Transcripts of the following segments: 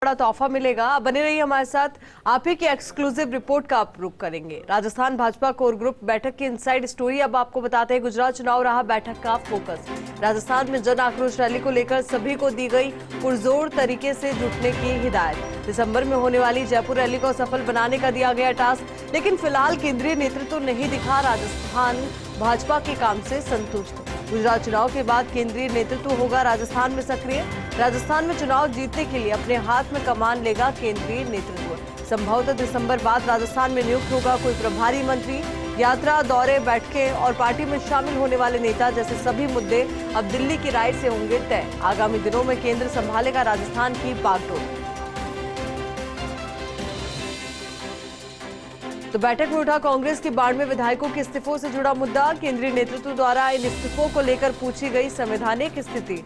बड़ा तोहफा मिलेगा। बने रहिए हमारे साथ, आप ही की एक्सक्लूसिव रिपोर्ट का आप रुख करेंगे। राजस्थान भाजपा कोर ग्रुप बैठक की इनसाइड स्टोरी अब आपको बताते हैं। गुजरात चुनाव रहा बैठक का फोकस। राजस्थान में जन आक्रोश रैली को लेकर सभी को दी गई पुरजोर तरीके से जुटने की हिदायत। दिसंबर में होने वाली जयपुर रैली को सफल बनाने का दिया गया टास्क, लेकिन फिलहाल केंद्रीय नेतृत्व नहीं दिखा राजस्थान भाजपा के काम से संतुष्ट। गुजरात चुनाव के बाद केंद्रीय नेतृत्व होगा राजस्थान में सक्रिय। राजस्थान में चुनाव जीतने के लिए अपने हाथ में कमान लेगा केंद्रीय नेतृत्व। संभवतः दिसंबर बाद राजस्थान में नियुक्त होगा कोई प्रभारी मंत्री। यात्रा, दौरे, बैठकें और पार्टी में शामिल होने वाले नेता जैसे सभी मुद्दे अब दिल्ली की राय से होंगे तय। आगामी दिनों में केंद्र संभालेगा राजस्थान की बागडोर। तो बैठक में उठा कांग्रेस के 92 विधायकों के इस्तीफों से जुड़ा मुद्दा। केंद्रीय नेतृत्व द्वारा इन इस्तीफों को लेकर पूछी गई संवैधानिक स्थिति।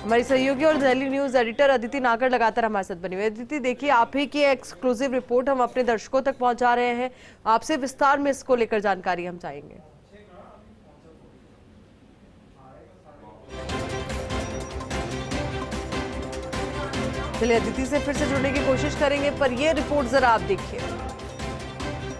हमारी सहयोगी और दिल्ली न्यूज एडिटर अदिति नागर लगातार हमारे साथ बनी हुई। अदिति, देखिए, आप ही की एक्सक्लूसिव रिपोर्ट हम अपने दर्शकों तक पहुंचा रहे हैं। आपसे विस्तार में इसको लेकर जानकारी हम चाहेंगे। चलिए अदिति से फिर से जुड़ने की कोशिश करेंगे, पर ये रिपोर्ट जरा आप देखिए।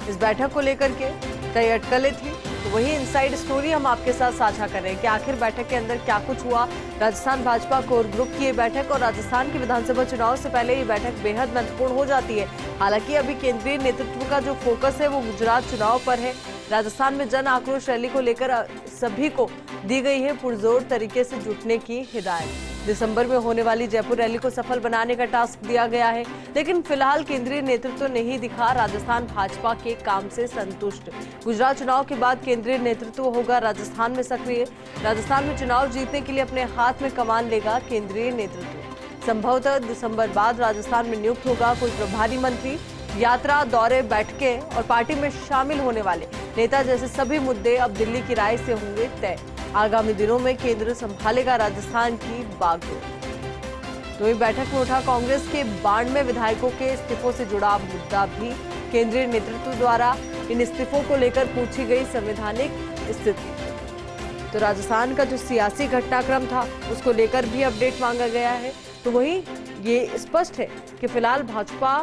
इस बैठक को लेकर के कई अटकलें थी, तो वही इनसाइड स्टोरी हम आपके साथ साझा कर रहे हैं कि आखिर बैठक के अंदर क्या कुछ हुआ। राजस्थान भाजपा कोर ग्रुप की ये बैठक और राजस्थान के विधानसभा चुनाव से पहले ये बैठक बेहद महत्वपूर्ण हो जाती है। हालांकि अभी केंद्रीय नेतृत्व का जो फोकस है वो गुजरात चुनाव पर है। राजस्थान में जन आक्रोश रैली को लेकर सभी को दी गई है पुरजोर तरीके से जुटने की हिदायत। दिसंबर में होने वाली जयपुर रैली को सफल बनाने का टास्क दिया गया है, लेकिन फिलहाल केंद्रीय नेतृत्व नहीं दिखा राजस्थान भाजपा के काम से संतुष्ट। गुजरात चुनाव के बाद केंद्रीय नेतृत्व होगा राजस्थान में सक्रिय। राजस्थान में चुनाव जीतने के लिए अपने हाथ में कमान लेगा केंद्रीय नेतृत्व। संभवतः दिसंबर बाद राजस्थान में नियुक्त होगा कोई प्रभारी मंत्री। यात्रा, दौरे, बैठकें और पार्टी में शामिल होने वाले नेता जैसे सभी मुद्दे अब दिल्ली की राय से होंगे तय। आगामी दिनों में केंद्र संभालेगा राजस्थान की बागडोर। तो ये बैठक में उठा कांग्रेस के 92 विधायकों के इस्तीफों से जुड़ा मुद्दा भी। केंद्रीय नेतृत्व द्वारा इन इस्तीफों को लेकर पूछी गई संवैधानिक स्थिति। तो राजस्थान का जो सियासी घटनाक्रम था उसको लेकर भी अपडेट मांगा गया है। तो वहीं ये स्पष्ट है कि फिलहाल भाजपा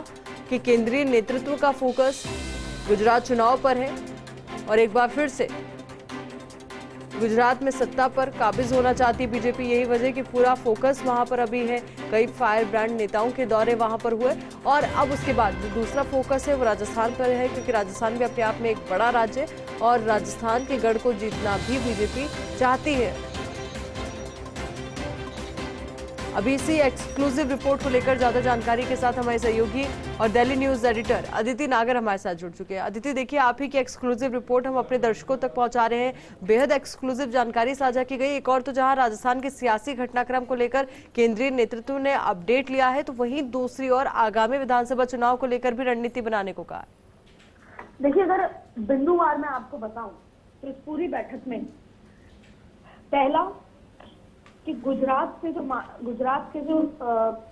के केंद्रीय नेतृत्व का फोकस गुजरात चुनाव पर है और एक बार फिर से गुजरात में सत्ता पर काबिज होना चाहती है बीजेपी। यही वजह कि पूरा फोकस वहां पर अभी है। कई फायर ब्रांड नेताओं के दौरे वहां पर हुए और अब उसके बाद जो दूसरा फोकस है वो राजस्थान पर है, क्योंकि राजस्थान भी अपने आप में एक बड़ा राज्य है और राजस्थान के गढ़ को जीतना भी बीजेपी चाहती है। अभी इसी एक्सक्लूसिव रिपोर्ट को लेकर ज्यादा जानकारी के साथ हमारे सहयोगी और दिल्ली न्यूज एडिटर अदिति नागर हमारे साथ जुड़ चुके हैं। अदिति, देखिए, आप ही की एक्सक्लूसिव रिपोर्ट हम अपने दर्शकों तक पहुंचा रहे हैं। बेहद एक्सक्लूसिव जानकारी साझा की गई। एक और तो जहां राजस्थान के सियासी घटनाक्रम को लेकर केंद्रीय नेतृत्व ने अपडेट लिया है, तो वहीं दूसरी ओर आगामी विधानसभा चुनाव को लेकर भी रणनीति बनाने को कहा। देखिए, अगर बिंदुवार में आपको बताऊं तो इस पूरी बैठक में पहला कि गुजरात के जो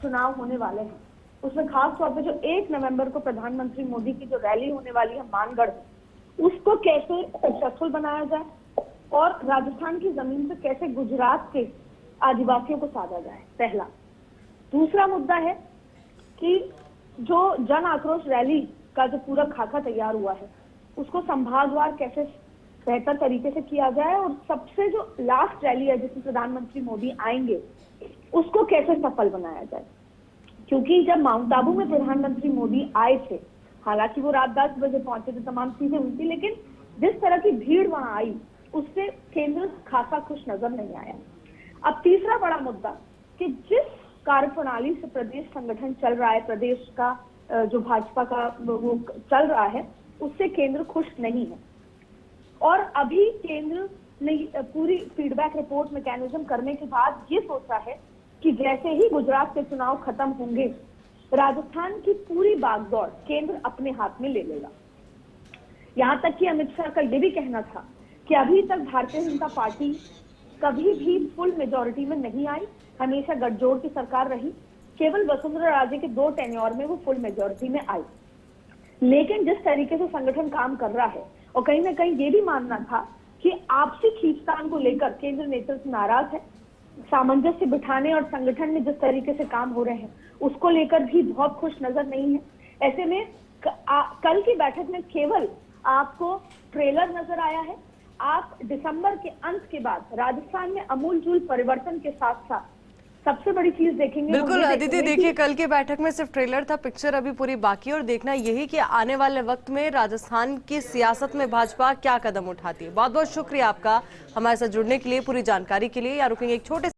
चुनाव होने वाले हैं उसमें खास तौर पे जो 1 नवंबर को प्रधानमंत्री मोदी की जो रैली होने वाली है मानगढ़, उसको कैसे सक्सेसफुल बनाया जाए और राजस्थान की जमीन पे कैसे गुजरात के आदिवासियों को साधा जाए, पहला। दूसरा मुद्दा है कि जो जन आक्रोश रैली का जो पूरा खाका तैयार हुआ है उसको संभागवार कैसे बेहतर तरीके से किया जाए और सबसे जो लास्ट रैली है जिसमें प्रधानमंत्री मोदी आएंगे उसको कैसे सफल बनाया जाए। क्योंकि जब माउंट आबू में प्रधानमंत्री मोदी आए थे, हालांकि वो रात 10 बजे पहुंचे थे, तमाम चीजें हुई थी, लेकिन जिस तरह की भीड़ वहां आई उससे केंद्र खासा खुश नजर नहीं आया। अब तीसरा बड़ा मुद्दा कि जिस कार्यप्रणाली से प्रदेश संगठन चल रहा है, प्रदेश का जो भाजपा का वो चल रहा है, उससे केंद्र खुश नहीं है। और अभी केंद्र ने पूरी फीडबैक रिपोर्ट मैकेनिज्म करने के बाद ये सोचा है कि जैसे ही गुजरात के चुनाव खत्म होंगे राजस्थान की पूरी बागडोर केंद्र अपने हाथ में ले लेगा। यहां तक कि अमित शाह का ये भी कहना था कि अभी तक भारतीय जनता पार्टी कभी भी फुल मेजोरिटी में नहीं आई, हमेशा गठजोड़ की सरकार रही। केवल वसुंधरा राजे के 2 टेन्योर में वो फुल मेजोरिटी में आई। लेकिन जिस तरीके से संगठन काम कर रहा है और कहीं ना कहीं ये भी मानना था कि आपसी खींचतान को लेकर केंद्र नेतृत्व नाराज है, सामंजस्य बिठाने और संगठन में जिस तरीके से काम हो रहे हैं उसको लेकर भी बहुत खुश नजर नहीं है। ऐसे में कल की बैठक में केवल आपको ट्रेलर नजर आया है। आप दिसंबर के अंत के बाद राजस्थान में अमूलचूल परिवर्तन के साथ साथ सबसे बड़ी चीज देखेंगे। बिल्कुल अदिति, देखिए कल की बैठक में सिर्फ ट्रेलर था, पिक्चर अभी पूरी बाकी है और देखना यही कि आने वाले वक्त में राजस्थान की सियासत में भाजपा क्या कदम उठाती है। बहुत बहुत शुक्रिया आपका हमारे साथ जुड़ने के लिए, पूरी जानकारी के लिए। या रुकेंगे एक छोटे